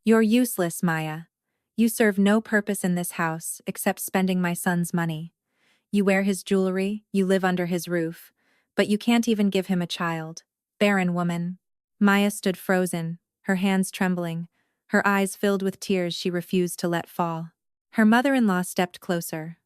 "You're useless, Maya. You serve no purpose in this house except spending my son's money. You wear his jewelry, you live under his roof, but you can't even give him a child. Barren woman." Maya stood frozen, her hands trembling, her eyes filled with tears she refused to let fall. Her mother-in-law stepped closer,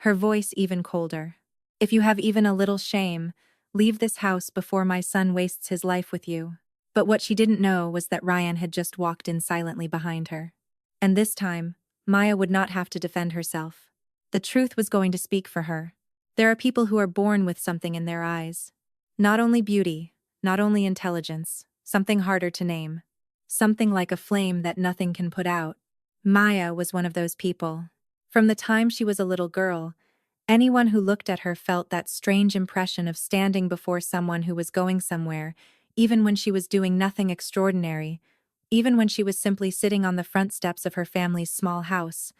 her voice even colder. "If you have even a little shame, leave this house before my son wastes his life with you." But what she didn't know was that Ryan had just walked in silently behind her. And this time, Maya would not have to defend herself. The truth was going to speak for her. There are people who are born with something in their eyes. Not only beauty, not only intelligence, something harder to name. Something like a flame that nothing can put out. Maya was one of those people. From the time she was a little girl, anyone who looked at her felt that strange impression of standing before someone who was going somewhere, even when she was doing nothing extraordinary, even when she was simply sitting on the front steps of her family's small house,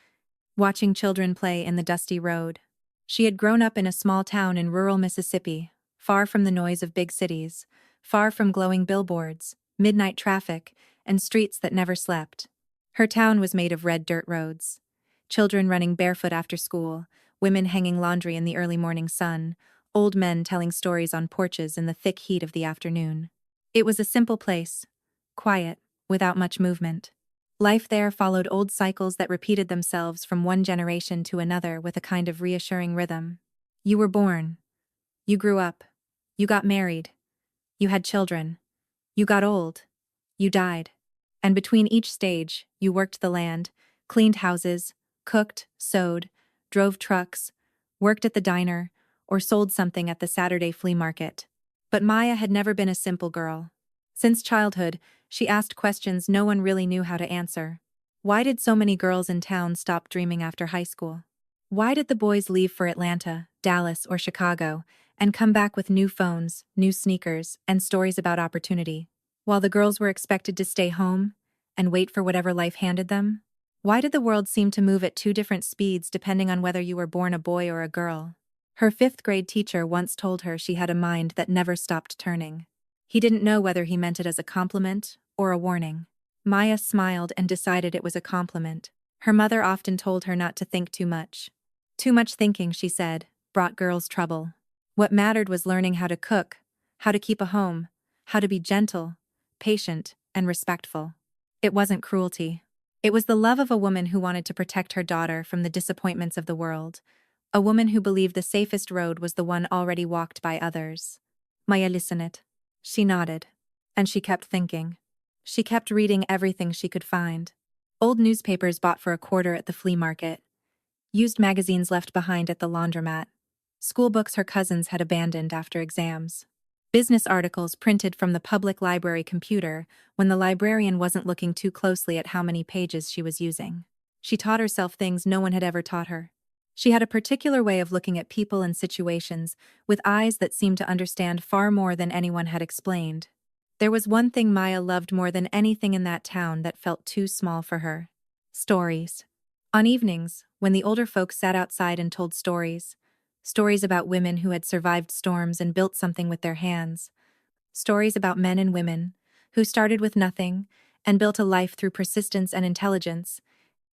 watching children play in the dusty road. She had grown up in a small town in rural Mississippi, far from the noise of big cities, far from glowing billboards, midnight traffic, and streets that never slept. Her town was made of red dirt roads. Children running barefoot after school, women hanging laundry in the early morning sun, old men telling stories on porches in the thick heat of the afternoon. It was a simple place, quiet, without much movement. Life there followed old cycles that repeated themselves from one generation to another with a kind of reassuring rhythm. You were born. You grew up. You got married. You had children. You got old. You died. And between each stage, you worked the land, cleaned houses, cooked, sewed, drove trucks, worked at the diner, or sold something at the Saturday flea market. But Maya had never been a simple girl. Since childhood, she asked questions no one really knew how to answer. Why did so many girls in town stop dreaming after high school? Why did the boys leave for Atlanta, Dallas, or Chicago, and come back with new phones, new sneakers, and stories about opportunity, while the girls were expected to stay home and wait for whatever life handed them? Why did the world seem to move at two different speeds depending on whether you were born a boy or a girl? Her fifth-grade teacher once told her she had a mind that never stopped turning. He didn't know whether he meant it as a compliment or a warning. Maya smiled and decided it was a compliment. Her mother often told her not to think too much. Too much thinking, she said, brought girls trouble. What mattered was learning how to cook, how to keep a home, how to be gentle, patient, and respectful. It wasn't cruelty. It was the love of a woman who wanted to protect her daughter from the disappointments of the world. A woman who believed the safest road was the one already walked by others. Maya listened. She nodded. And she kept thinking. She kept reading everything she could find. Old newspapers bought for a quarter at the flea market. Used magazines left behind at the laundromat. School books her cousins had abandoned after exams. Business articles printed from the public library computer when the librarian wasn't looking too closely at how many pages she was using. She taught herself things no one had ever taught her. She had a particular way of looking at people and situations with eyes that seemed to understand far more than anyone had explained. There was one thing Maya loved more than anything in that town that felt too small for her. Stories. On evenings, when the older folks sat outside and told stories about women who had survived storms and built something with their hands, stories about men and women who started with nothing and built a life through persistence and intelligence,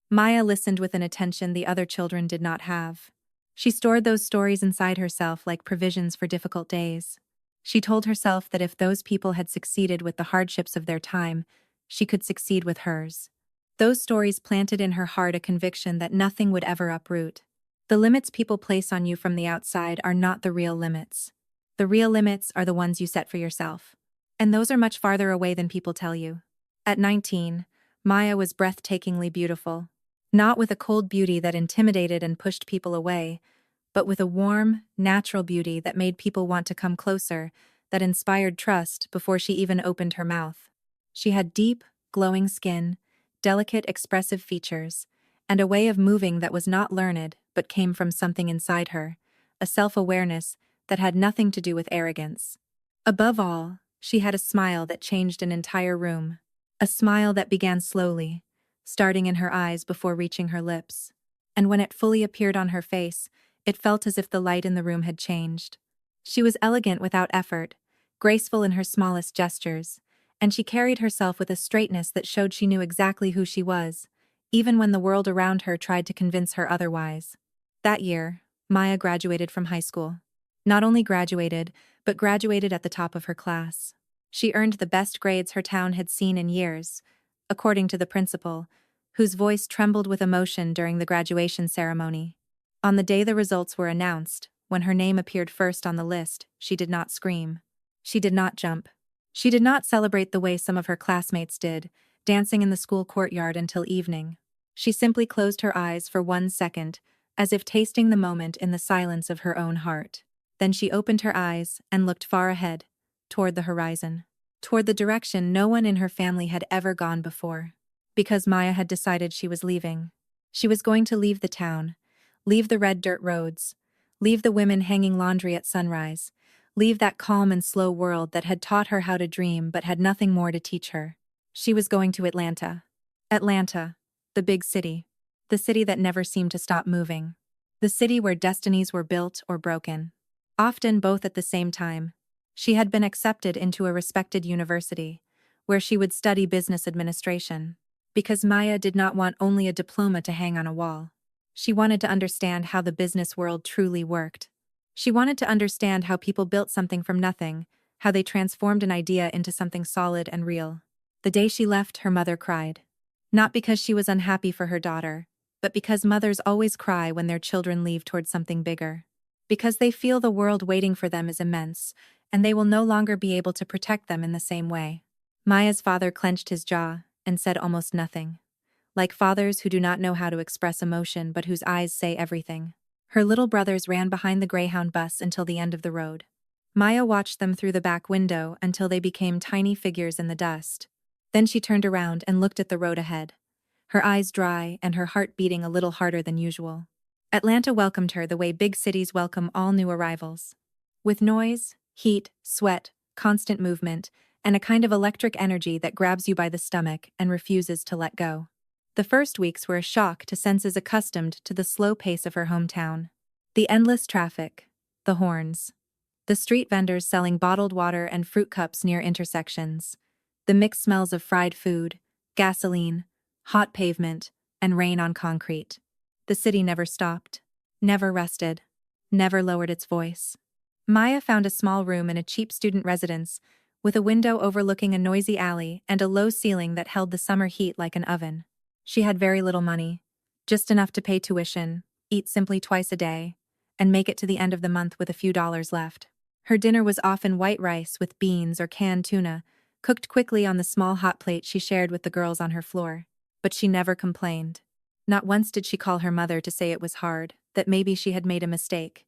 Maya listened with an attention the other children did not have. She stored those stories inside herself like provisions for difficult days. She told herself that if those people had succeeded with the hardships of their time, she could succeed with hers. Those stories planted in her heart a conviction that nothing would ever uproot. The limits people place on you from the outside are not the real limits. The real limits are the ones you set for yourself. And those are much farther away than people tell you. At 19, Maya was breathtakingly beautiful. Not with a cold beauty that intimidated and pushed people away, but with a warm, natural beauty that made people want to come closer, that inspired trust before she even opened her mouth. She had deep, glowing skin, delicate, expressive features, and a way of moving that was not learned but came from something inside her, a self-awareness that had nothing to do with arrogance. Above all, she had a smile that changed an entire room, a smile that began slowly, starting in her eyes before reaching her lips. And when it fully appeared on her face, it felt as if the light in the room had changed. She was elegant without effort, graceful in her smallest gestures, and she carried herself with a straightness that showed she knew exactly who she was, even when the world around her tried to convince her otherwise. That year, Maya graduated from high school. Not only graduated, but graduated at the top of her class. She earned the best grades her town had seen in years, according to the principal, whose voice trembled with emotion during the graduation ceremony. On the day the results were announced, when her name appeared first on the list, she did not scream. She did not jump. She did not celebrate the way some of her classmates did, dancing in the school courtyard until evening. She simply closed her eyes for 1 second, as if tasting the moment in the silence of her own heart. Then she opened her eyes and looked far ahead, toward the horizon, toward the direction no one in her family had ever gone before. Because Maya had decided she was leaving. She was going to leave the town, leave the red dirt roads, leave the women hanging laundry at sunrise, leave that calm and slow world that had taught her how to dream but had nothing more to teach her. She was going to Atlanta. Atlanta, the big city. The city that never seemed to stop moving. The city where destinies were built or broken. Often both at the same time. She had been accepted into a respected university, where she would study business administration. Because Maya did not want only a diploma to hang on a wall. She wanted to understand how the business world truly worked. She wanted to understand how people built something from nothing, how they transformed an idea into something solid and real. The day she left, her mother cried. Not because she was unhappy for her daughter, but because mothers always cry when their children leave toward something bigger. Because they feel the world waiting for them is immense, and they will no longer be able to protect them in the same way. Maya's father clenched his jaw and said almost nothing. Like fathers who do not know how to express emotion but whose eyes say everything. Her little brothers ran behind the Greyhound bus until the end of the road. Maya watched them through the back window until they became tiny figures in the dust. Then she turned around and looked at the road ahead. Her eyes dry and her heart beating a little harder than usual. Atlanta welcomed her the way big cities welcome all new arrivals. With noise, heat, sweat, constant movement, and a kind of electric energy that grabs you by the stomach and refuses to let go. The first weeks were a shock to senses accustomed to the slow pace of her hometown. The endless traffic, the horns, the street vendors selling bottled water and fruit cups near intersections, the mixed smells of fried food, gasoline, hot pavement, and rain on concrete. The city never stopped, never rested, never lowered its voice. Maya found a small room in a cheap student residence, with a window overlooking a noisy alley and a low ceiling that held the summer heat like an oven. She had very little money, just enough to pay tuition, eat simply twice a day, and make it to the end of the month with a few dollars left. Her dinner was often white rice with beans or canned tuna, cooked quickly on the small hot plate she shared with the girls on her floor. But she never complained. Not once did she call her mother to say it was hard, that maybe she had made a mistake,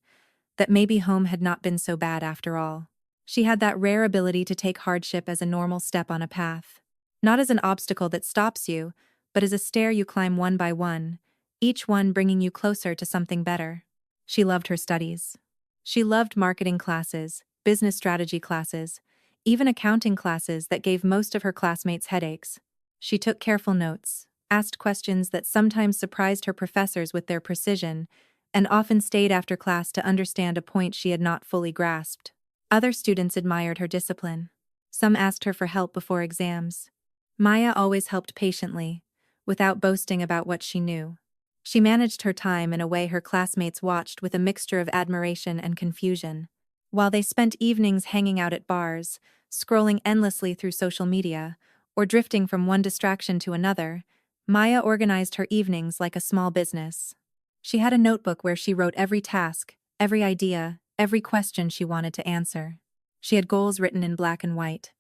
that maybe home had not been so bad after all. She had that rare ability to take hardship as a normal step on a path. Not as an obstacle that stops you, but as a stair you climb one by one, each one bringing you closer to something better. She loved her studies. She loved marketing classes, business strategy classes, even accounting classes that gave most of her classmates headaches. She took careful notes, asked questions that sometimes surprised her professors with their precision, and often stayed after class to understand a point she had not fully grasped. Other students admired her discipline. Some asked her for help before exams. Maya always helped patiently, without boasting about what she knew. She managed her time in a way her classmates watched with a mixture of admiration and confusion. While they spent evenings hanging out at bars, scrolling endlessly through social media, or drifting from one distraction to another, Maya organized her evenings like a small business. She had a notebook where she wrote every task, every idea, every question she wanted to answer. She had goals written in black and white.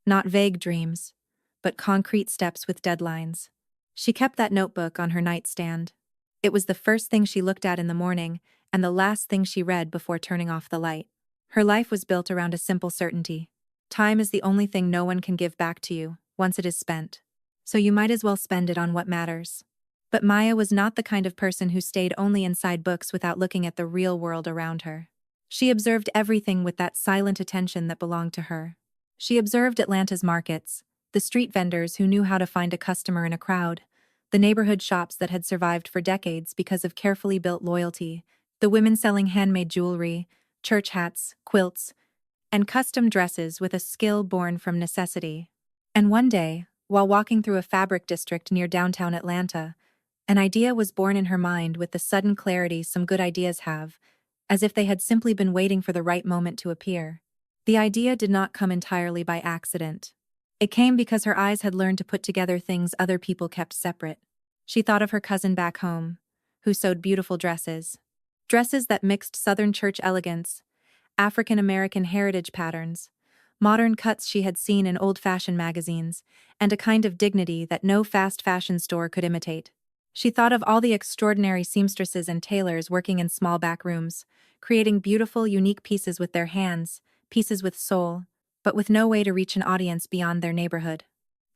Not vague dreams, but concrete steps with deadlines. She kept that notebook on her nightstand. It was the first thing she looked at in the morning and the last thing she read before turning off the light. Her life was built around a simple certainty. Time is the only thing no one can give back to you, once it is spent. So you might as well spend it on what matters. But Maya was not the kind of person who stayed only inside books without looking at the real world around her. She observed everything with that silent attention that belonged to her. She observed Atlanta's markets, the street vendors who knew how to find a customer in a crowd, the neighborhood shops that had survived for decades because of carefully built loyalty, the women selling handmade jewelry, church hats, quilts, and custom dresses with a skill born from necessity. And one day, while walking through a fabric district near downtown Atlanta, an idea was born in her mind with the sudden clarity some good ideas have, as if they had simply been waiting for the right moment to appear. The idea did not come entirely by accident. It came because her eyes had learned to put together things other people kept separate. She thought of her cousin back home, who sewed beautiful dresses. Dresses that mixed Southern church elegance, African American heritage patterns, modern cuts she had seen in old-fashioned magazines, and a kind of dignity that no fast fashion store could imitate. She thought of all the extraordinary seamstresses and tailors working in small back rooms, creating beautiful, unique pieces with their hands, pieces with soul, but with no way to reach an audience beyond their neighborhood.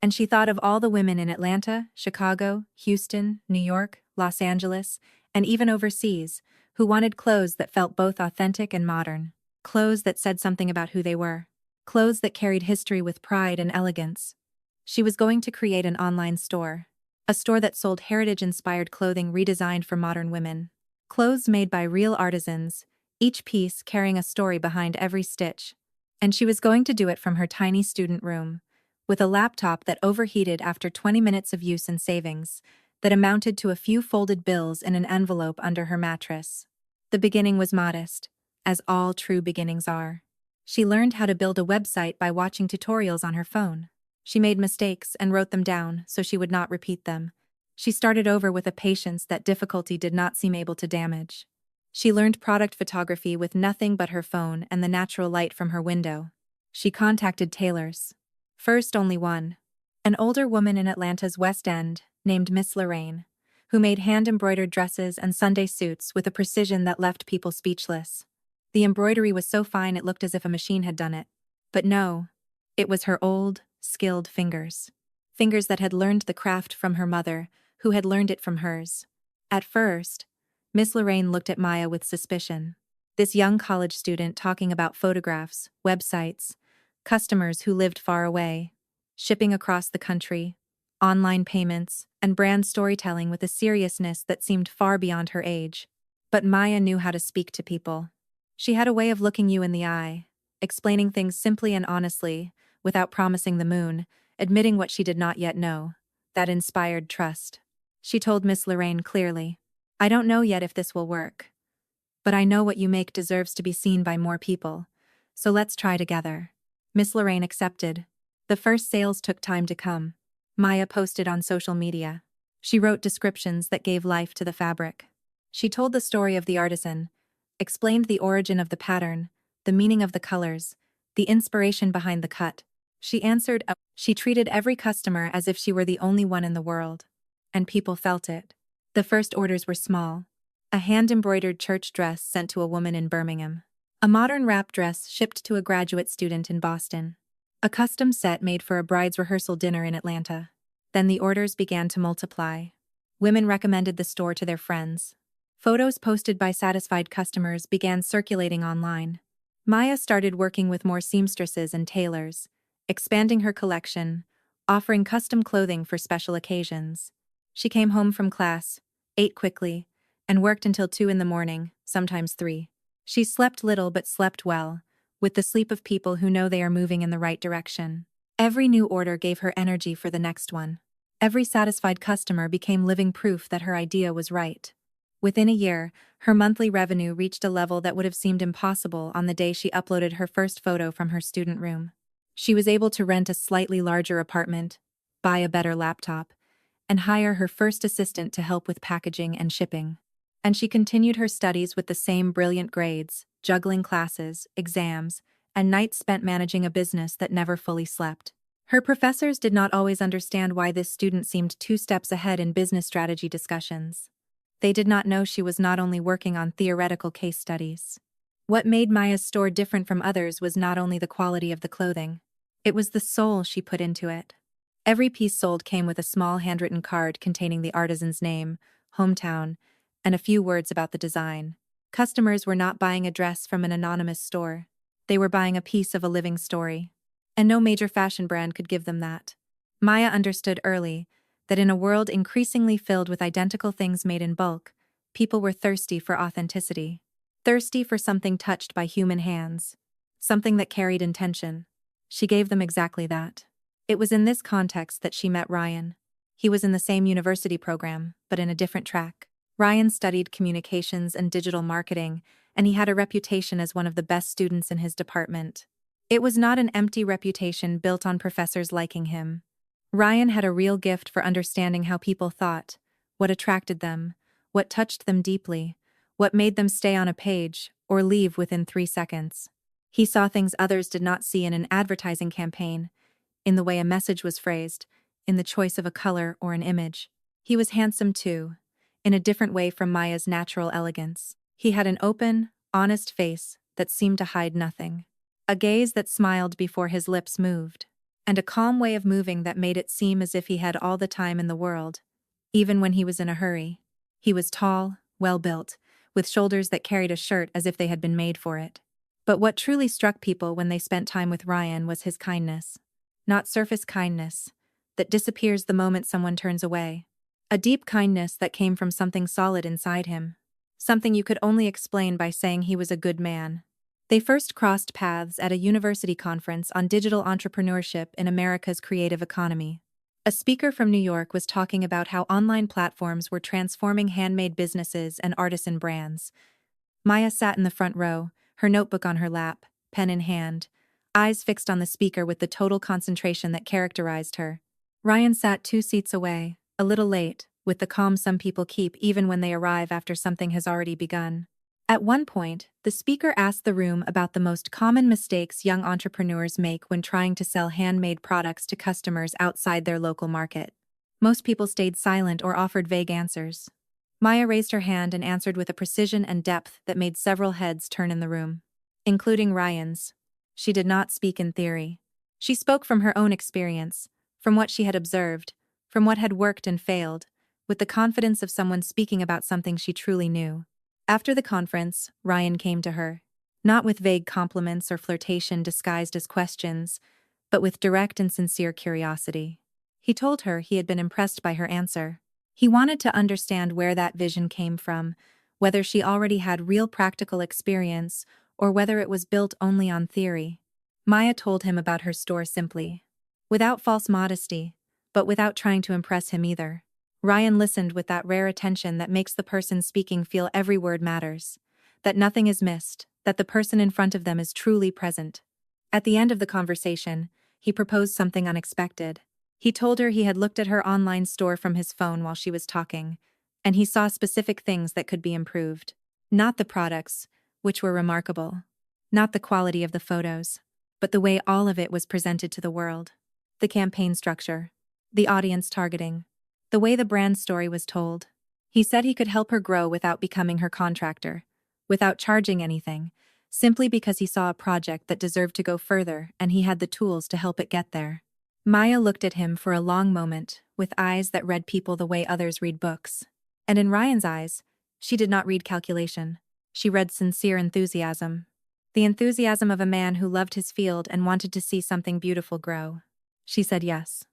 And she thought of all the women in Atlanta, Chicago, Houston, New York, Los Angeles, and even overseas, who wanted clothes that felt both authentic and modern. Clothes that said something about who they were. Clothes that carried history with pride and elegance. She was going to create an online store. A store that sold heritage-inspired clothing redesigned for modern women. Clothes made by real artisans, each piece carrying a story behind every stitch. And she was going to do it from her tiny student room, with a laptop that overheated after 20 minutes of use and savings, that amounted to a few folded bills in an envelope under her mattress. The beginning was modest, as all true beginnings are. She learned how to build a website by watching tutorials on her phone. She made mistakes and wrote them down so she would not repeat them. She started over with a patience that difficulty did not seem able to damage. She learned product photography with nothing but her phone and the natural light from her window. She contacted tailors. First, only one. An older woman in Atlanta's West End, named Miss Lorraine, who made hand-embroidered dresses and Sunday suits with a precision that left people speechless. The embroidery was so fine it looked as if a machine had done it. But no, it was her old, skilled fingers. Fingers that had learned the craft from her mother, who had learned it from hers. At first, Miss Lorraine looked at Maya with suspicion. This young college student talking about photographs, websites, customers who lived far away, shipping across the country, online payments, and brand storytelling with a seriousness that seemed far beyond her age. But Maya knew how to speak to people. She had a way of looking you in the eye, explaining things simply and honestly, without promising the moon, admitting what she did not yet know. That inspired trust. She told Miss Lorraine clearly, "I don't know yet if this will work. But I know what you make deserves to be seen by more people. So let's try together." Miss Lorraine accepted. The first sales took time to come. Maya posted on social media. She wrote descriptions that gave life to the fabric. She told the story of the artisan, explained the origin of the pattern, the meaning of the colors, the inspiration behind the cut. She treated every customer as if she were the only one in the world. And people felt it. The first orders were small. A hand-embroidered church dress sent to a woman in Birmingham. A modern wrap dress shipped to a graduate student in Boston. A custom set made for a bride's rehearsal dinner in Atlanta. Then the orders began to multiply. Women recommended the store to their friends. Photos posted by satisfied customers began circulating online. Maya started working with more seamstresses and tailors, expanding her collection, offering custom clothing for special occasions. She came home from class, ate quickly, and worked until 2 in the morning, sometimes 3. She slept little but slept well, with the sleep of people who know they are moving in the right direction. Every new order gave her energy for the next one. Every satisfied customer became living proof that her idea was right. Within a year, her monthly revenue reached a level that would have seemed impossible on the day she uploaded her first photo from her student room. She was able to rent a slightly larger apartment, buy a better laptop, and hire her first assistant to help with packaging and shipping. And she continued her studies with the same brilliant grades, juggling classes, exams, and nights spent managing a business that never fully slept. Her professors did not always understand why this student seemed 2 steps ahead in business strategy discussions. They did not know she was not only working on theoretical case studies. What made Maya's store different from others was not only the quality of the clothing. It was the soul she put into it. Every piece sold came with a small handwritten card containing the artisan's name, hometown, and a few words about the design. Customers were not buying a dress from an anonymous store. They were buying a piece of a living story. And no major fashion brand could give them that. Maya understood early that in a world increasingly filled with identical things made in bulk, people were thirsty for authenticity. Thirsty for something touched by human hands. Something that carried intention. She gave them exactly that. It was in this context that she met Ryan. He was in the same university program, but in a different track. Ryan studied communications and digital marketing, and he had a reputation as one of the best students in his department. It was not an empty reputation built on professors liking him. Ryan had a real gift for understanding how people thought, what attracted them, what touched them deeply, what made them stay on a page or leave within 3 seconds. He saw things others did not see in an advertising campaign, in the way a message was phrased, in the choice of a color or an image. He was handsome too, in a different way from Maya's natural elegance. He had an open, honest face that seemed to hide nothing. A gaze that smiled before his lips moved. And a calm way of moving that made it seem as if he had all the time in the world, even when he was in a hurry. He was tall, well-built, with shoulders that carried a shirt as if they had been made for it. But what truly struck people when they spent time with Ryan was his kindness. Not surface kindness, that disappears the moment someone turns away. A deep kindness that came from something solid inside him. Something you could only explain by saying he was a good man. They first crossed paths at a university conference on digital entrepreneurship in America's creative economy. A speaker from New York was talking about how online platforms were transforming handmade businesses and artisan brands. Maya sat in the front row, her notebook on her lap, pen in hand, eyes fixed on the speaker with the total concentration that characterized her. Ryan sat 2 seats away, a little late, with the calm some people keep even when they arrive after something has already begun. At one point, the speaker asked the room about the most common mistakes young entrepreneurs make when trying to sell handmade products to customers outside their local market. Most people stayed silent or offered vague answers. Maya raised her hand and answered with a precision and depth that made several heads turn in the room, including Ryan's. She did not speak in theory. She spoke from her own experience, from what she had observed, from what had worked and failed, with the confidence of someone speaking about something she truly knew. After the conference, Ryan came to her, not with vague compliments or flirtation disguised as questions, but with direct and sincere curiosity. He told her he had been impressed by her answer. He wanted to understand where that vision came from, whether she already had real practical experience or whether it was built only on theory. Maya told him about her store simply, without false modesty, but without trying to impress him either. Ryan listened with that rare attention that makes the person speaking feel every word matters, that nothing is missed, that the person in front of them is truly present. At the end of the conversation, he proposed something unexpected. He told her he had looked at her online store from his phone while she was talking, and he saw specific things that could be improved. Not the products, which were remarkable. Not the quality of the photos, but the way all of it was presented to the world. The campaign structure. The audience targeting. The way the brand story was told. He said he could help her grow without becoming her contractor, without charging anything, simply because he saw a project that deserved to go further and he had the tools to help it get there. Maya looked at him for a long moment, with eyes that read people the way others read books. And in Ryan's eyes, she did not read calculation. She read sincere enthusiasm. The enthusiasm of a man who loved his field and wanted to see something beautiful grow. She said yes.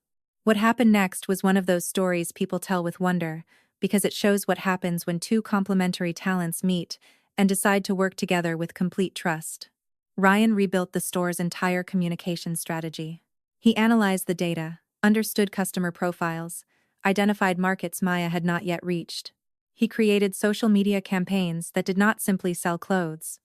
What happened next was one of those stories people tell with wonder, because it shows what happens when two complementary talents meet and decide to work together with complete trust. Ryan rebuilt the store's entire communication strategy. He analyzed the data, understood customer profiles, identified markets Maya had not yet reached. He created social media campaigns that did not simply sell clothes.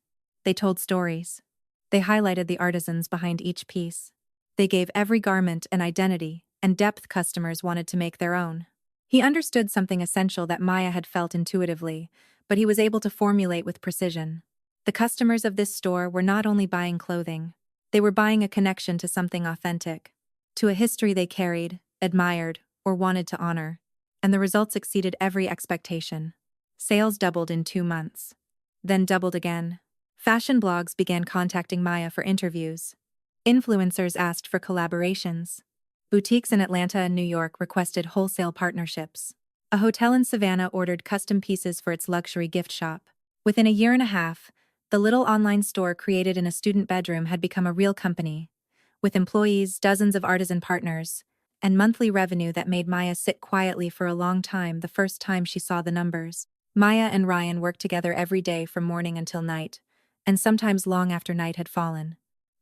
They told stories. They highlighted the artisans behind each piece. They gave every garment an identity and depth customers wanted to make their own. He understood something essential that Maya had felt intuitively, but he was able to formulate with precision. The customers of this store were not only buying clothing, they were buying a connection to something authentic, to a history they carried, admired, or wanted to honor. And the results exceeded every expectation. Sales doubled in 2 months. Then doubled again. Fashion blogs began contacting Maya for interviews. Influencers asked for collaborations. Boutiques in Atlanta and New York requested wholesale partnerships. A hotel in Savannah ordered custom pieces for its luxury gift shop. Within a year and a half, the little online store created in a student bedroom had become a real company, with employees, dozens of artisan partners, and monthly revenue that made Maya sit quietly for a long time the first time she saw the numbers. Maya and Ryan worked together every day from morning until night, and sometimes long after night had fallen.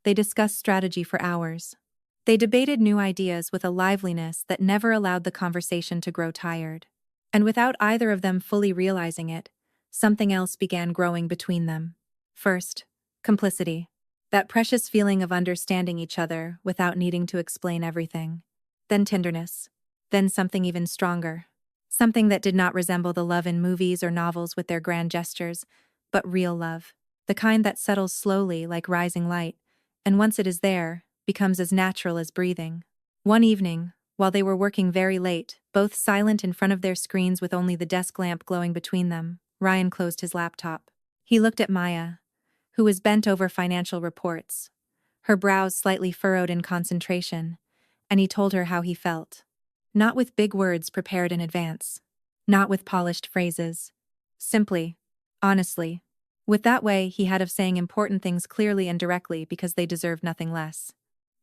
They discussed strategy for hours. They debated new ideas with a liveliness that never allowed the conversation to grow tired. And without either of them fully realizing it, something else began growing between them. First, complicity. That precious feeling of understanding each other without needing to explain everything. Then tenderness. Then something even stronger. Something that did not resemble the love in movies or novels with their grand gestures, but real love. The kind that settles slowly like rising light, and once it is there, becomes as natural as breathing. One evening, while they were working very late, both silent in front of their screens with only the desk lamp glowing between them, Ryan closed his laptop. He looked at Maya, who was bent over financial reports, her brows slightly furrowed in concentration, and he told her how he felt. Not with big words prepared in advance. Not with polished phrases. Simply, honestly. With that way he had of saying important things clearly and directly because they deserved nothing less.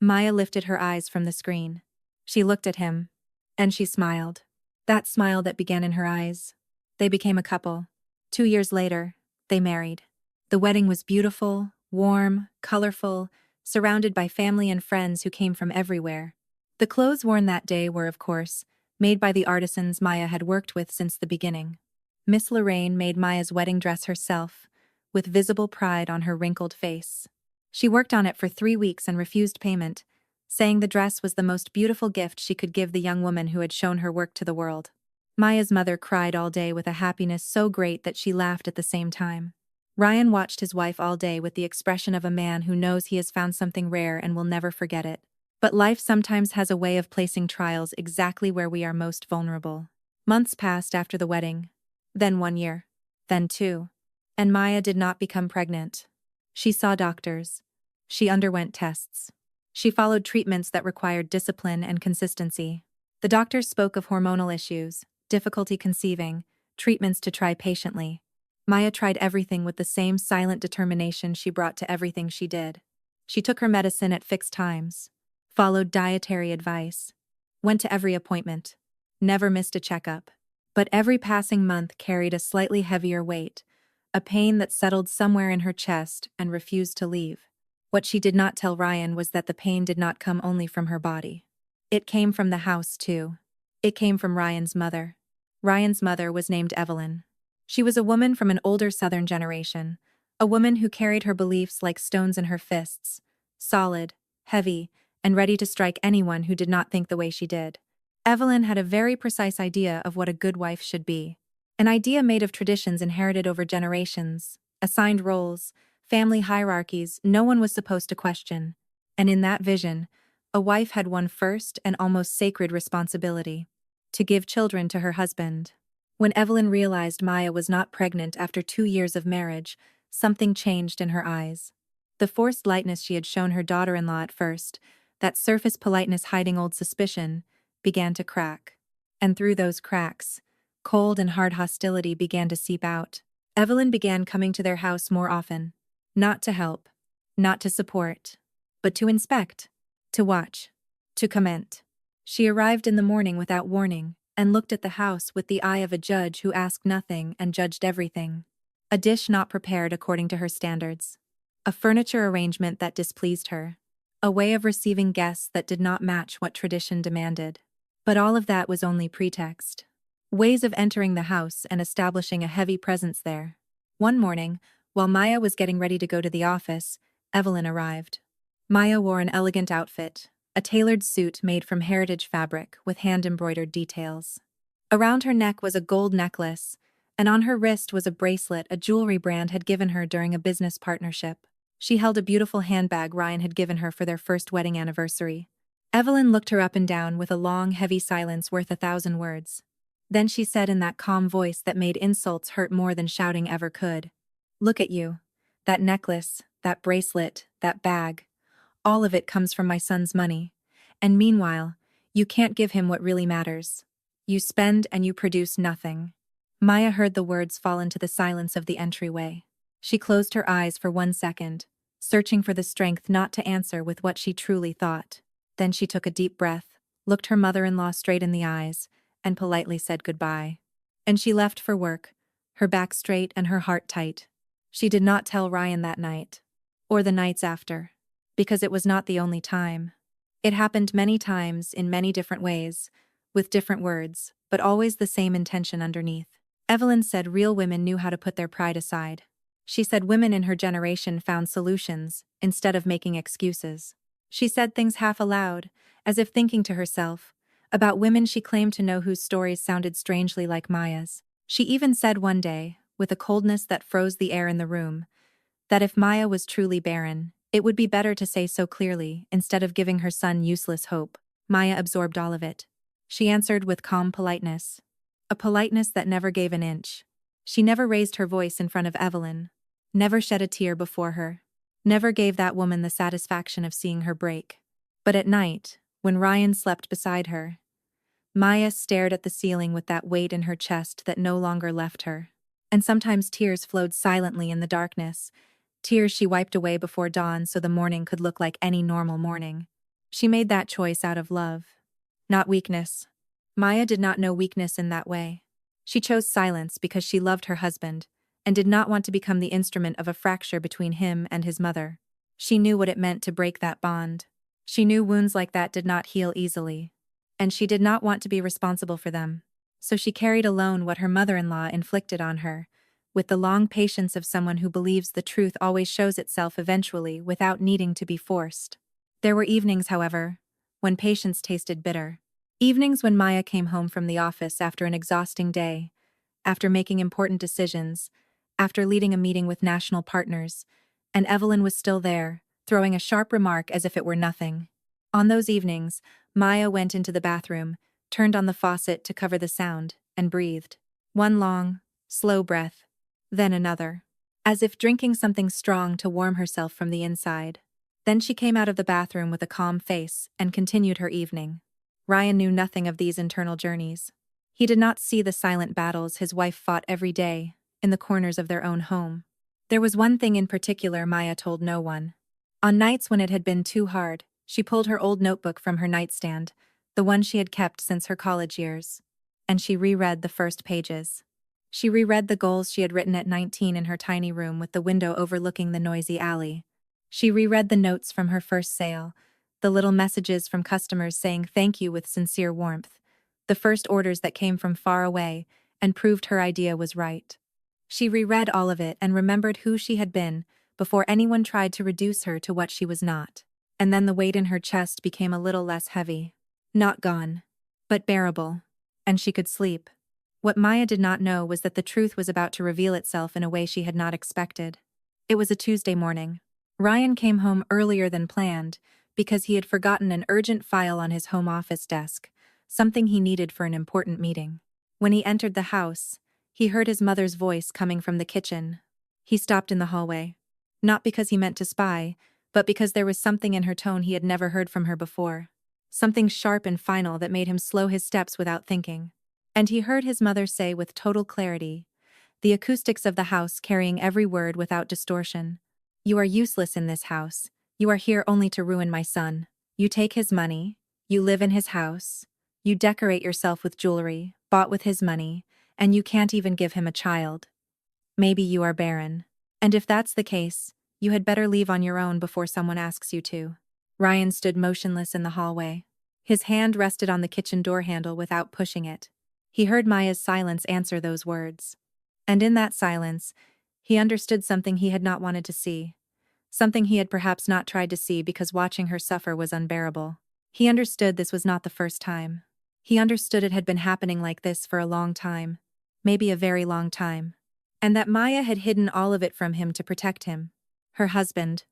Maya lifted her eyes from the screen. She looked at him, and she smiled. That smile that began in her eyes. They became a couple. 2 years later, they married. The wedding was beautiful, warm, colorful, surrounded by family and friends who came from everywhere. The clothes worn that day were, of course, made by the artisans Maya had worked with since the beginning. Miss Lorraine made Maya's wedding dress herself, with visible pride on her wrinkled face. She worked on it for 3 weeks and refused payment, saying the dress was the most beautiful gift she could give the young woman who had shown her work to the world. Maya's mother cried all day with a happiness so great that she laughed at the same time. Ryan watched his wife all day with the expression of a man who knows he has found something rare and will never forget it. But life sometimes has a way of placing trials exactly where we are most vulnerable. Months passed after the wedding. Then 1 year. Then 2. And Maya did not become pregnant. She saw doctors. She underwent tests. She followed treatments that required discipline and consistency. The doctors spoke of hormonal issues, difficulty conceiving, treatments to try patiently. Maya tried everything with the same silent determination she brought to everything she did. She took her medicine at fixed times, followed dietary advice, went to every appointment, never missed a checkup. But every passing month carried a slightly heavier weight, a pain that settled somewhere in her chest and refused to leave. What she did not tell Ryan was that the pain did not come only from her body. It came from the house, too. It came from Ryan's mother. Ryan's mother was named Evelyn. She was a woman from an older Southern generation, a woman who carried her beliefs like stones in her fists, solid, heavy, and ready to strike anyone who did not think the way she did. Evelyn had a very precise idea of what a good wife should be. An idea made of traditions inherited over generations, assigned roles, family hierarchies no one was supposed to question. And in that vision, a wife had one first and almost sacred responsibility: to give children to her husband. When Evelyn realized Maya was not pregnant after 2 years of marriage, something changed in her eyes. The forced lightness she had shown her daughter-in-law at first, that surface politeness hiding old suspicion, began to crack. And through those cracks, cold and hard hostility began to seep out. Evelyn began coming to their house more often. Not to help, not to support, but to inspect, to watch, to comment. She arrived in the morning without warning and looked at the house with the eye of a judge who asked nothing and judged everything. A dish not prepared according to her standards. A furniture arrangement that displeased her. A way of receiving guests that did not match what tradition demanded. But all of that was only pretext. Ways of entering the house and establishing a heavy presence there. One morning, while Maya was getting ready to go to the office, Evelyn arrived. Maya wore an elegant outfit, a tailored suit made from heritage fabric with hand-embroidered details. Around her neck was a gold necklace, and on her wrist was a bracelet a jewelry brand had given her during a business partnership. She held a beautiful handbag Ryan had given her for their first wedding anniversary. Evelyn looked her up and down with a long, heavy silence worth 1,000 words. Then she said in that calm voice that made insults hurt more than shouting ever could, "Look at you. That necklace, that bracelet, that bag. All of it comes from my son's money. And meanwhile, you can't give him what really matters. You spend and you produce nothing." Maya heard the words fall into the silence of the entryway. She closed her eyes for 1 second, searching for the strength not to answer with what she truly thought. Then she took a deep breath, looked her mother-in-law straight in the eyes, and politely said goodbye. And she left for work, her back straight and her heart tight. She did not tell Ryan that night, or the nights after, because it was not the only time. It happened many times in many different ways, with different words, but always the same intention underneath. Evelyn said real women knew how to put their pride aside. She said women in her generation found solutions, instead of making excuses. She said things half aloud, as if thinking to herself, about women she claimed to know whose stories sounded strangely like Maya's. She even said one day, with a coldness that froze the air in the room, that if Maya was truly barren, it would be better to say so clearly instead of giving her son useless hope. Maya absorbed all of it. She answered with calm politeness. A politeness that never gave an inch. She never raised her voice in front of Evelyn. Never shed a tear before her. Never gave that woman the satisfaction of seeing her break. But at night, when Ryan slept beside her, Maya stared at the ceiling with that weight in her chest that no longer left her. And sometimes tears flowed silently in the darkness, tears she wiped away before dawn so the morning could look like any normal morning. She made that choice out of love, not weakness. Maya did not know weakness in that way. She chose silence because she loved her husband, and did not want to become the instrument of a fracture between him and his mother. She knew what it meant to break that bond. She knew wounds like that did not heal easily. And she did not want to be responsible for them. So she carried alone what her mother-in-law inflicted on her, with the long patience of someone who believes the truth always shows itself eventually without needing to be forced. There were evenings, however, when patience tasted bitter. Evenings when Maya came home from the office after an exhausting day, after making important decisions, after leading a meeting with national partners, and Evelyn was still there, throwing a sharp remark as if it were nothing. On those evenings, Maya went into the bathroom, turned on the faucet to cover the sound, and breathed. One long, slow breath, then another, as if drinking something strong to warm herself from the inside. Then she came out of the bathroom with a calm face and continued her evening. Ryan knew nothing of these internal journeys. He did not see the silent battles his wife fought every day, in the corners of their own home. There was one thing in particular Maya told no one. On nights when it had been too hard, she pulled her old notebook from her nightstand, the one she had kept since her college years, and she reread the first pages. She reread the goals she had written at 19 in her tiny room with the window overlooking the noisy alley. She reread the notes from her first sale, the little messages from customers saying thank you with sincere warmth, the first orders that came from far away and proved her idea was right. She reread all of it and remembered who she had been before anyone tried to reduce her to what she was not. And then the weight in her chest became a little less heavy. Not gone, but bearable. And she could sleep. What Maya did not know was that the truth was about to reveal itself in a way she had not expected. It was a Tuesday morning. Ryan came home earlier than planned because he had forgotten an urgent file on his home office desk, something he needed for an important meeting. When he entered the house, he heard his mother's voice coming from the kitchen. He stopped in the hallway. Not because he meant to spy, but because there was something in her tone he had never heard from her before. Something sharp and final that made him slow his steps without thinking. And he heard his mother say with total clarity, the acoustics of the house carrying every word without distortion, "You are useless in this house. You are here only to ruin my son. You take his money. You live in his house. You decorate yourself with jewelry, bought with his money, and you can't even give him a child. Maybe you are barren. And if that's the case, you had better leave on your own before someone asks you to." Ryan stood motionless in the hallway. His hand rested on the kitchen door handle without pushing it. He heard Maya's silence answer those words. And in that silence, he understood something he had not wanted to see. Something he had perhaps not tried to see because watching her suffer was unbearable. He understood this was not the first time. He understood it had been happening like this for a long time. Maybe a very long time. And that Maya had hidden all of it from him to protect him. Her husband.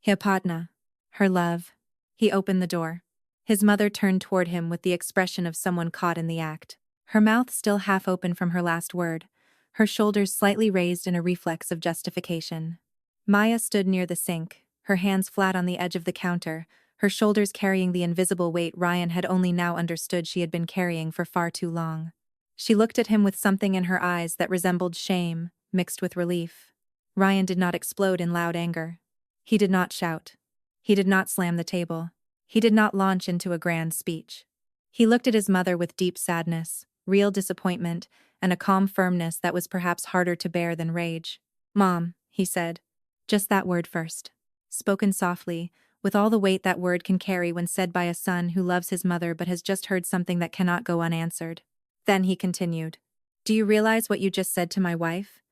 Hyapatna. Her love. He opened the door. His mother turned toward him with the expression of someone caught in the act. Her mouth still half open from her last word, her shoulders slightly raised in a reflex of justification. Maya stood near the sink, her hands flat on the edge of the counter, her shoulders carrying the invisible weight Ryan had only now understood she had been carrying for far too long. She looked at him with something in her eyes that resembled shame, mixed with relief. Ryan did not explode in loud anger. He did not shout. He did not slam the table. He did not launch into a grand speech. He looked at his mother with deep sadness, real disappointment, and a calm firmness that was perhaps harder to bear than rage. "Mom," he said. Just that word first. Spoken softly, with all the weight that word can carry when said by a son who loves his mother but has just heard something that cannot go unanswered. Then he continued. Do you realize what you just said to my wife?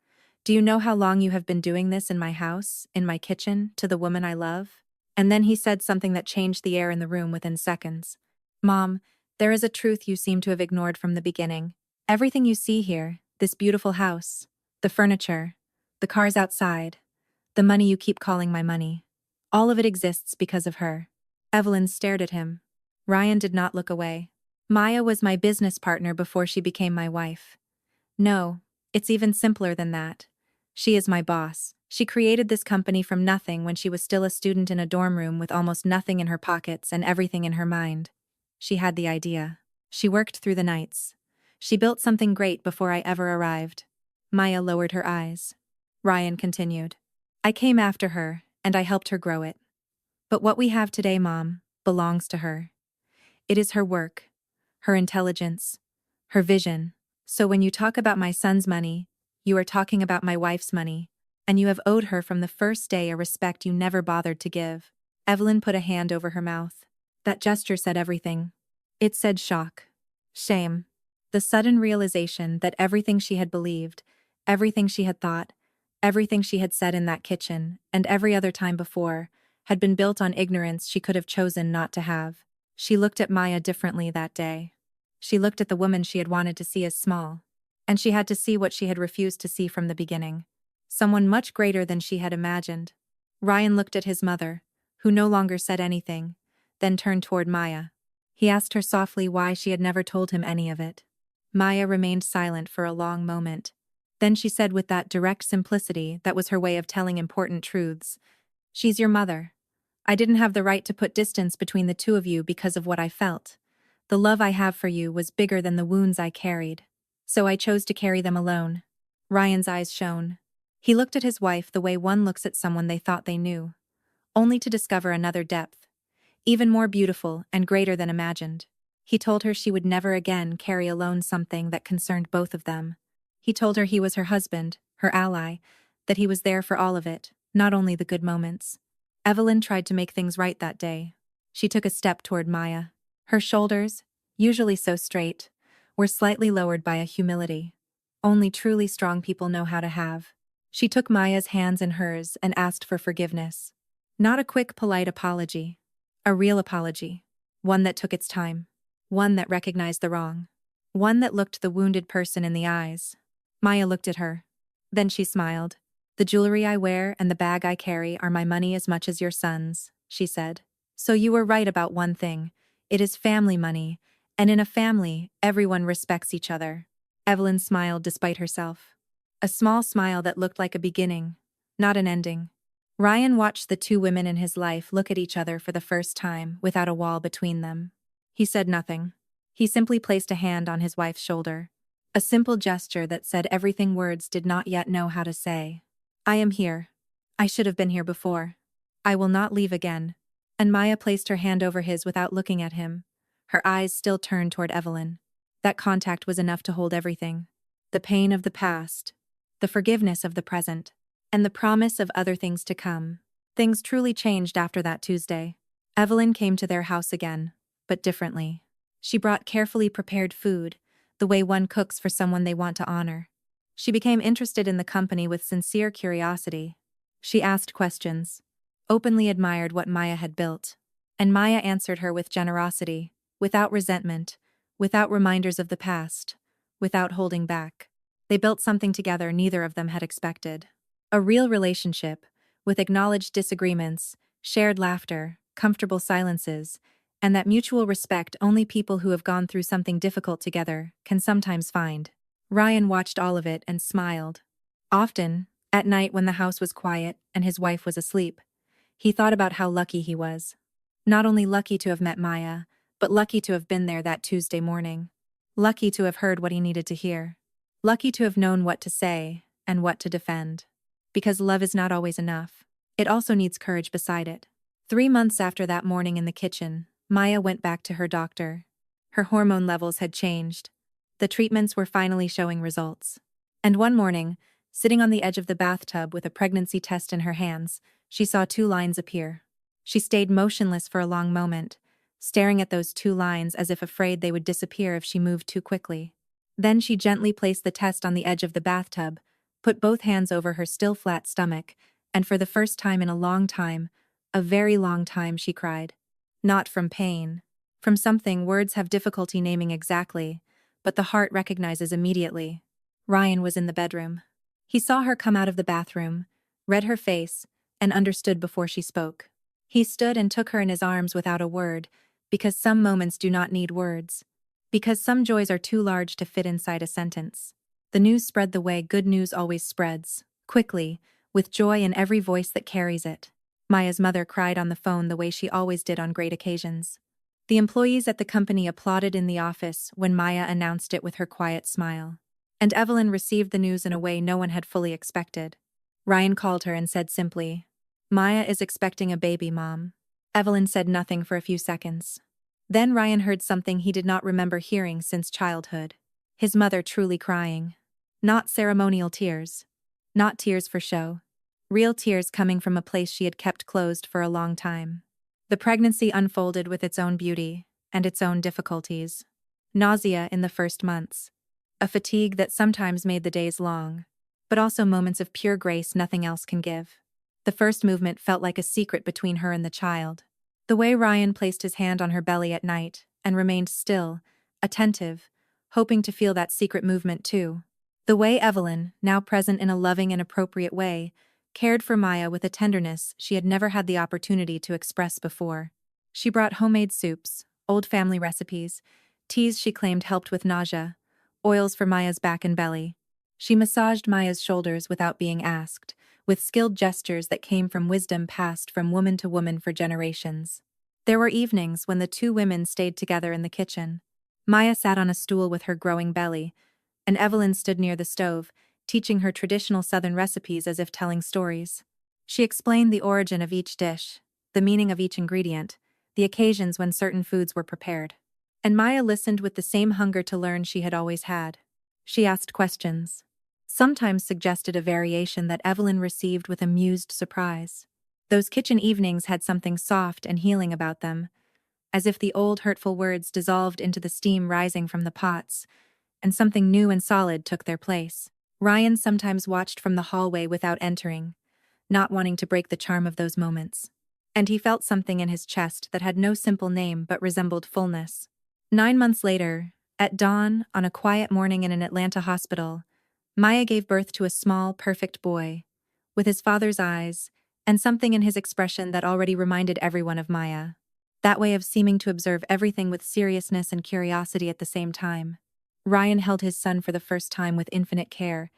Do you know how long you have been doing this in my house, in my kitchen, to the woman I love? And then he said something that changed the air in the room within seconds. Mom, there is a truth you seem to have ignored from the beginning. Everything you see here, this beautiful house, the furniture, the cars outside, the money you keep calling my money, all of it exists because of her. Evelyn stared at him. Ryan did not look away. Maya was my business partner before she became my wife. No, it's even simpler than that. She is my boss. She created this company from nothing when she was still a student in a dorm room with almost nothing in her pockets and everything in her mind. She had the idea. She worked through the nights. She built something great before I ever arrived. Maya lowered her eyes. Ryan continued. I came after her, and I helped her grow it. But what we have today, Mom, belongs to her. It is her work, her intelligence, her vision. So when you talk about my son's money, you are talking about my wife's money, and you have owed her from the first day a respect you never bothered to give. Evelyn put a hand over her mouth. That gesture said everything. It said shock, shame, the sudden realization that everything she had believed, everything she had thought, everything she had said in that kitchen, and every other time before, had been built on ignorance she could have chosen not to have. She looked at Maya differently that day. She looked at the woman she had wanted to see as small, and she had to see what she had refused to see from the beginning. Someone much greater than she had imagined. Ryan looked at his mother, who no longer said anything, then turned toward Maya. He asked her softly why she had never told him any of it. Maya remained silent for a long moment. Then she said with that direct simplicity that was her way of telling important truths, She's your mother. I didn't have the right to put distance between the two of you because of what I felt. The love I have for you was bigger than the wounds I carried. So I chose to carry them alone. Ryan's eyes shone. He looked at his wife the way one looks at someone they thought they knew, only to discover another depth, even more beautiful and greater than imagined. He told her she would never again carry alone something that concerned both of them. He told her he was her husband, her ally, that he was there for all of it, not only the good moments. Evelyn tried to make things right that day. She took a step toward Maya. Her shoulders, usually so straight, were slightly lowered by a humility only truly strong people know how to have. She took Maya's hands in hers and asked for forgiveness. Not a quick, polite apology. A real apology. One that took its time. One that recognized the wrong. One that looked the wounded person in the eyes. Maya looked at her. Then she smiled. The jewelry I wear and the bag I carry are my money as much as your son's, she said. So you were right about one thing. It is family money, and in a family, everyone respects each other. Evelyn smiled despite herself. A small smile that looked like a beginning, not an ending. Ryan watched the two women in his life look at each other for the first time without a wall between them. He said nothing. He simply placed a hand on his wife's shoulder. A simple gesture that said everything words did not yet know how to say. I am here. I should have been here before. I will not leave again. And Maya placed her hand over his without looking at him, her eyes still turned toward Evelyn. That contact was enough to hold everything. The pain of the past, the forgiveness of the present, and the promise of other things to come. Things truly changed after that Tuesday. Evelyn came to their house again, but differently. She brought carefully prepared food, the way one cooks for someone they want to honor. She became interested in the company with sincere curiosity. She asked questions, openly admired what Maya had built, and Maya answered her with generosity, without resentment, without reminders of the past, without holding back. They built something together neither of them had expected. A real relationship, with acknowledged disagreements, shared laughter, comfortable silences, and that mutual respect only people who have gone through something difficult together can sometimes find. Ryan watched all of it and smiled. Often, at night when the house was quiet and his wife was asleep, he thought about how lucky he was. Not only lucky to have met Maya, but lucky to have been there that Tuesday morning. Lucky to have heard what he needed to hear. Lucky to have known what to say and what to defend. Because love is not always enough. It also needs courage beside it. 3 months after that morning in the kitchen, Maya went back to her doctor. Her hormone levels had changed. The treatments were finally showing results. And one morning, sitting on the edge of the bathtub with a pregnancy test in her hands, she saw 2 lines appear. She stayed motionless for a long moment, staring at those two lines as if afraid they would disappear if she moved too quickly. Then she gently placed the test on the edge of the bathtub, put both hands over her still flat stomach, and for the first time in a long time, a very long time, she cried. Not from pain. From something words have difficulty naming exactly, but the heart recognizes immediately. Ryan was in the bedroom. He saw her come out of the bathroom, read her face, and understood before she spoke. He stood and took her in his arms without a word, because some moments do not need words. Because some joys are too large to fit inside a sentence. The news spread the way good news always spreads, quickly, with joy in every voice that carries it. Maya's mother cried on the phone the way she always did on great occasions. The employees at the company applauded in the office when Maya announced it with her quiet smile. And Evelyn received the news in a way no one had fully expected. Ryan called her and said simply, "Maya is expecting a baby, Mom." Evelyn said nothing for a few seconds. Then Ryan heard something he did not remember hearing since childhood. His mother truly crying. Not ceremonial tears. Not tears for show. Real tears coming from a place she had kept closed for a long time. The pregnancy unfolded with its own beauty and its own difficulties. Nausea in the first months. A fatigue that sometimes made the days long, but also moments of pure grace nothing else can give. The first movement felt like a secret between her and the child. The way Ryan placed his hand on her belly at night and remained still, attentive, hoping to feel that secret movement too. The way Evelyn, now present in a loving and appropriate way, cared for Maya with a tenderness she had never had the opportunity to express before. She brought homemade soups, old family recipes, teas she claimed helped with nausea, oils for Maya's back and belly. She massaged Maya's shoulders without being asked, with skilled gestures that came from wisdom passed from woman to woman for generations. There were evenings when the two women stayed together in the kitchen. Maya sat on a stool with her growing belly, and Evelyn stood near the stove, teaching her traditional Southern recipes as if telling stories. She explained the origin of each dish, the meaning of each ingredient, the occasions when certain foods were prepared. And Maya listened with the same hunger to learn she had always had. She asked questions. Sometimes suggested a variation that Evelyn received with amused surprise. Those kitchen evenings had something soft and healing about them, as if the old hurtful words dissolved into the steam rising from the pots, and something new and solid took their place. Ryan sometimes watched from the hallway without entering, not wanting to break the charm of those moments. And he felt something in his chest that had no simple name but resembled fullness. 9 months later, at dawn, on a quiet morning in an Atlanta hospital, Maya gave birth to a small, perfect boy, with his father's eyes, and something in his expression that already reminded everyone of Maya. That way of seeming to observe everything with seriousness and curiosity at the same time. Ryan held his son for the first time with infinite care,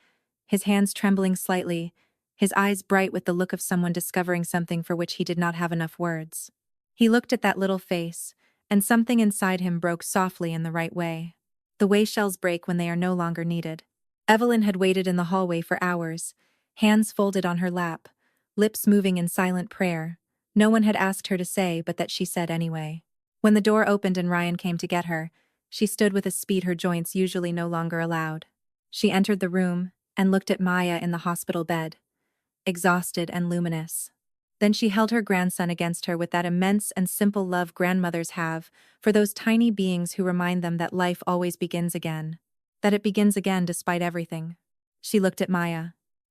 his hands trembling slightly, his eyes bright with the look of someone discovering something for which he did not have enough words. He looked at that little face, and something inside him broke softly in the right way. The way shells break when they are no longer needed. Evelyn had waited in the hallway for hours, hands folded on her lap, lips moving in silent prayer. No one had asked her to say, but that she said anyway. When the door opened and Ryan came to get her, she stood with a speed her joints usually no longer allowed. She entered the room and looked at Maya in the hospital bed, exhausted and luminous. Then she held her grandson against her with that immense and simple love grandmothers have for those tiny beings who remind them that life always begins again, that it begins again despite everything. She looked at Maya,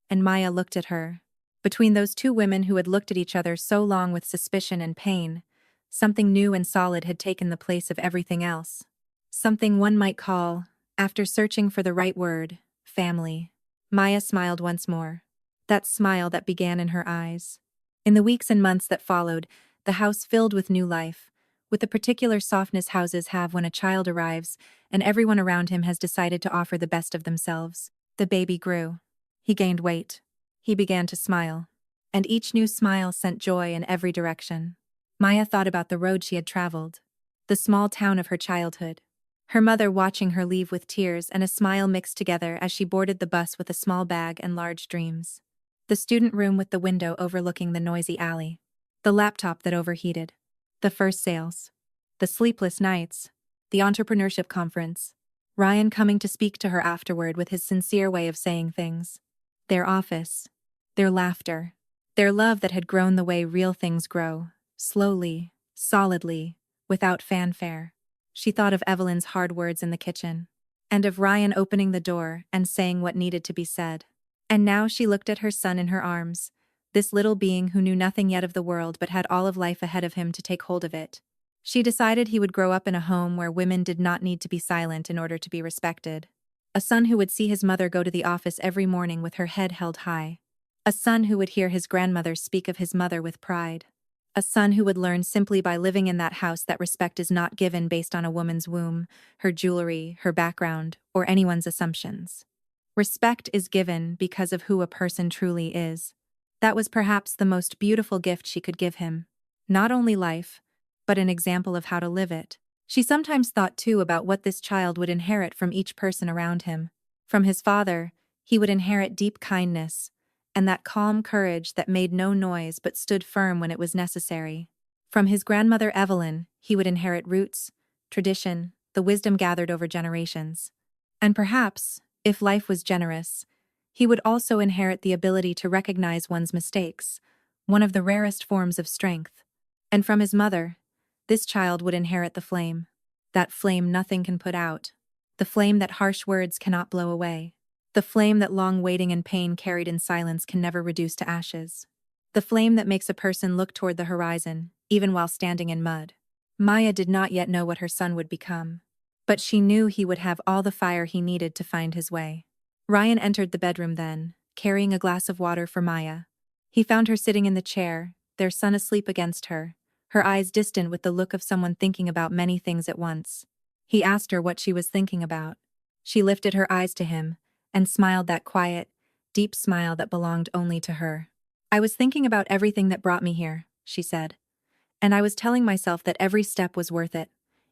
and Maya looked at her. Between those two women who had looked at each other so long with suspicion and pain, something new and solid had taken the place of everything else. Something one might call, after searching for the right word, family. Maya smiled once more. That smile that began in her eyes. In the weeks and months that followed, the house filled with new life, with the particular softness houses have when a child arrives and everyone around him has decided to offer the best of themselves. The baby grew. He gained weight. He began to smile. And each new smile sent joy in every direction. Maya thought about the road she had traveled, the small town of her childhood. Her mother watching her leave with tears and a smile mixed together as she boarded the bus with a small bag and large dreams. The student room with the window overlooking the noisy alley. The laptop that overheated. The first sales. The sleepless nights. The entrepreneurship conference. Ryan coming to speak to her afterward with his sincere way of saying things. Their office. Their laughter. Their love that had grown the way real things grow, slowly, solidly, without fanfare. She thought of Evelyn's hard words in the kitchen, and of Ryan opening the door and saying what needed to be said. And now she looked at her son in her arms, this little being who knew nothing yet of the world but had all of life ahead of him to take hold of it. She decided he would grow up in a home where women did not need to be silent in order to be respected. A son who would see his mother go to the office every morning with her head held high. A son who would hear his grandmother speak of his mother with pride. A son who would learn simply by living in that house that respect is not given based on a woman's womb, her jewelry, her background, or anyone's assumptions. Respect is given because of who a person truly is. That was perhaps the most beautiful gift she could give him. Not only life, but an example of how to live it. She sometimes thought too about what this child would inherit from each person around him. From his father, he would inherit deep kindness, and that calm courage that made no noise but stood firm when it was necessary. From his grandmother Evelyn, he would inherit roots, tradition, the wisdom gathered over generations. And perhaps, if life was generous, he would also inherit the ability to recognize one's mistakes, one of the rarest forms of strength. And from his mother, this child would inherit the flame. That flame nothing can put out. The flame that harsh words cannot blow away. The flame that long waiting and pain carried in silence can never reduce to ashes. The flame that makes a person look toward the horizon, even while standing in mud. Maya did not yet know what her son would become, but she knew he would have all the fire he needed to find his way. Ryan entered the bedroom then, carrying a glass of water for Maya. He found her sitting in the chair, their son asleep against her eyes distant with the look of someone thinking about many things at once. He asked her what she was thinking about. She lifted her eyes to him, and smiled that quiet, deep smile that belonged only to her. "I was thinking about everything that brought me here," she said. "And I was telling myself that every step was worth it,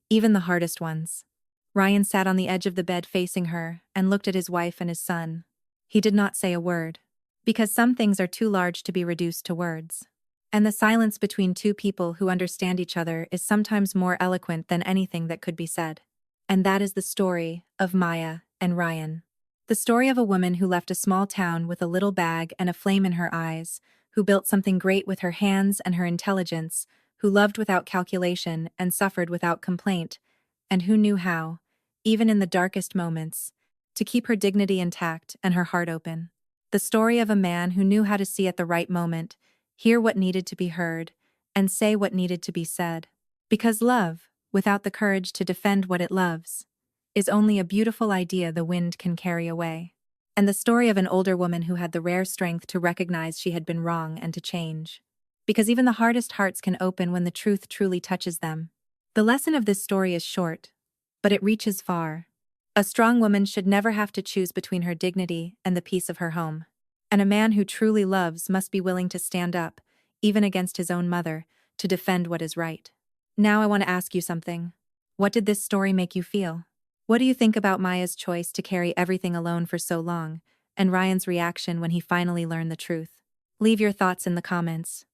even the hardest ones." Ryan sat on the edge of the bed facing her and looked at his wife and his son. He did not say a word, because some things are too large to be reduced to words. And the silence between two people who understand each other is sometimes more eloquent than anything that could be said. And that is the story of Maya and Ryan. The story of a woman who left a small town with a little bag and a flame in her eyes, who built something great with her hands and her intelligence, who loved without calculation and suffered without complaint, and who knew how, even in the darkest moments, to keep her dignity intact and her heart open. The story of a man who knew how to see at the right moment, hear what needed to be heard, and say what needed to be said. Because love, without the courage to defend what it loves, is only a beautiful idea the wind can carry away. And the story of an older woman who had the rare strength to recognize she had been wrong and to change. Because even the hardest hearts can open when the truth truly touches them. The lesson of this story is short, but it reaches far. A strong woman should never have to choose between her dignity and the peace of her home. And a man who truly loves must be willing to stand up, even against his own mother, to defend what is right. Now I want to ask you something. What did this story make you feel? What do you think about Maya's choice to carry everything alone for so long, and Ryan's reaction when he finally learned the truth? Leave your thoughts in the comments.